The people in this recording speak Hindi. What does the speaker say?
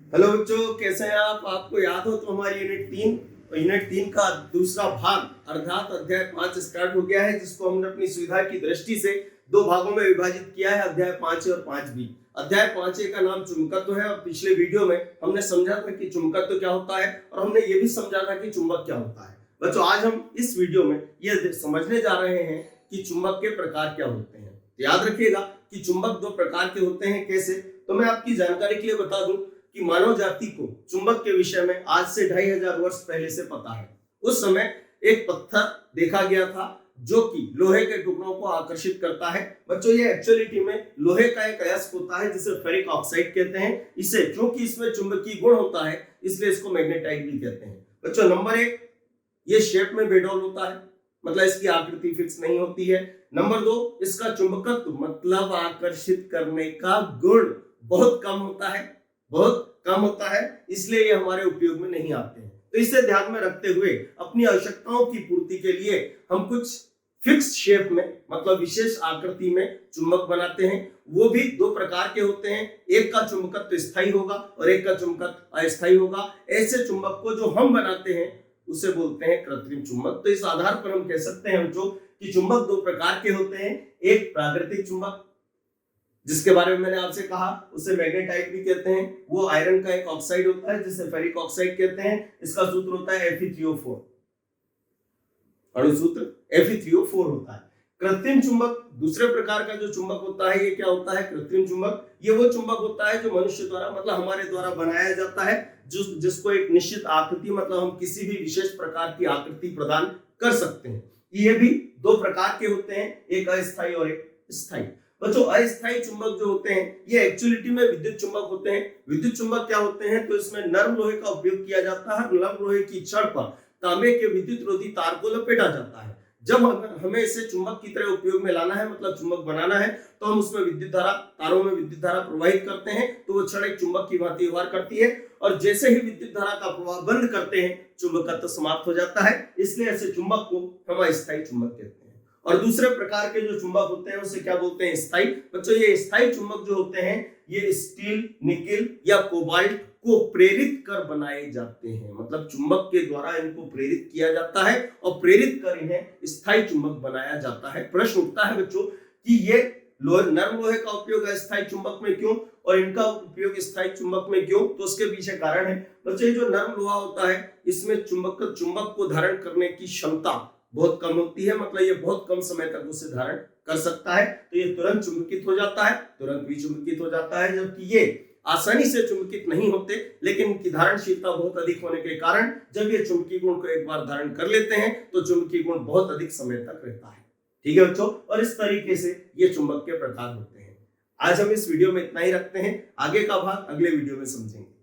हेलो बच्चों, कैसे हैं आप? आपको याद हो तो हमारी यूनिट 3 का दूसरा भाग अर्थात अध्याय 5 स्टार्ट हो गया है, जिसको हमने अपनी सुविधा की दृष्टि से दो भागों में विभाजित किया है, अध्याय 5 और 5b। अध्याय 5 का नाम चुंबकत्व है और पिछले वीडियो में हमने समझा था कि चुंबकत्व क्या होता है और हमने ये भी समझा था कि चुंबक क्या होता है। बच्चों, आज हम इस वीडियो में ये समझने जा रहे हैं कि चुंबक के प्रकार क्या होते हैं। याद रखिएगा कि चुंबक दो प्रकार के होते हैं। कैसे? तो मैं आपकी जानकारी के लिए बता दूं कि मानव जाति को चुंबक के विषय में आज से 2500 वर्ष पहले से पता है। उस समय एक पत्थर देखा गया था जो कि लोहे के टुकड़ों को आकर्षित करता है। बच्चों, ये एक्चुअलिटी में लोहे का एक अयस्क होता है जिसे फेरिक ऑक्साइड कहते हैं। इसे क्योंकि इसमें चुंबकीय गुण होता है इसलिए इसको मैग्नेटाइट भी कहते हैं। बच्चों, नंबर 1, ये शेप में बेडोल होता है, मतलब इसकी आकृति फिक्स नहीं होती है। नंबर 2, इसका चुंबकत्व मतलब आकर्षित करने का गुण बहुत कम होता है, इसलिए ये हमारे उपयोग में नहीं आते हैं। तो इसे ध्यान में रखते हुए अपनी आवश्यकताओं की पूर्ति के लिए हम कुछ फिक्स शेप में, मतलब विशेष आकृति में चुंबक बनाते हैं। वो भी दो प्रकार के होते हैं, एक का चुंबकत्व स्थायी होगा और एक का चुंबकत्व अस्थायी होगा। ऐसे चुंबक को जो हम बनाते हैं उसे बोलते हैं कृत्रिम चुंबक। तो इस आधार पर हम कह सकते हैं कि चुंबक दो प्रकार के होते हैं। एक प्राकृतिक चुंबक, जिसके बारे में मैंने आपसे कहा, उसे मैग्नेटाइट भी कहते हैं। वो आयरन का एक ऑक्साइड होता है जिसे फेरिक ऑक्साइड कहते हैं। इसका सूत्र होता है Fe3O4, अणु सूत्र Fe3O4 होता है। कृत्रिम चुंबक दूसरे प्रकार का जो चुंबक होता है, ये क्या होता है? कृत्रिम चुंबक ये वो चुंबक होता है जो मनुष्य द्वारा, मतलब हमारे द्वारा बनाया जाता है, जिसको एक निश्चित आकृति, मतलब हम किसी भी विशेष प्रकार की आकृति प्रदान कर सकते हैं। ये भी दो प्रकार के होते हैं, एक अस्थायी और एक स्थायी। बच्चों, अस्थायी चुंबक जो होते हैं ये एक्चुअलिटी में विद्युत चुंबक होते हैं। विद्युत चुंबक क्या होते हैं? तो इसमें नर्म लोहे का उपयोग किया जाता है। नर्म लोहे की छड़ पर तांबे के विद्युत रोधी तार को लपेटा जाता है। जब हमें इसे चुंबक की तरह उपयोग में लाना है, मतलब चुंबक बनाना है, तो हम उसमें तारों में विद्युत धारा प्रवाहित करते हैं, तो वो छड़ एक चुंबक की भांति व्यवहार करती है और जैसे ही विद्युत धारा का प्रवाह बंद करते हैं, चुंबकत्व समाप्त हो जाता है। इसलिए ऐसे चुंबक को हम अस्थायी चुंबक कहते हैं। और दूसरे प्रकार के जो चुंबक होते हैं उसे क्या बोलते हैं? स्थायी। बच्चों, ये स्थायी चुंबक जो होते हैं ये स्टील, निकेल या कोबाल्ट को प्रेरित कर बनाए जाते हैं, मतलब चुंबक के द्वारा इनको प्रेरित किया जाता है और प्रेरित कर इन्हें स्थायी चुंबक बनाया जाता है। प्रश्न उठता है बच्चों कि ये नर्म लोहे का उपयोग अस्थायी चुंबक में क्यों और इनका उपयोग स्थायी चुंबक में क्यों? तो उसके पीछे कारण है। बच्चों, जो नर्म लोहा होता है इसमें चुंबक को धारण करने की क्षमता बहुत कम होती है, मतलब ये बहुत कम समय तक उसे धारण कर सकता है, तो ये तुरंत चुंबकित हो जाता है, तुरंत विचुंबकित हो जाता है। जबकि ये आसानी से चुंबकित नहीं होते, लेकिन इनकी धारणशीलता बहुत अधिक होने के कारण जब ये चुंबकीय गुण को एक बार धारण कर लेते हैं तो चुंबकीय गुण बहुत अधिक समय तक रहता है। ठीक है बच्चों, और इस तरीके से ये चुंबक के प्रकार होते हैं। आज हम इस वीडियो में इतना ही रखते हैं, आगे का भाग अगले वीडियो में समझेंगे।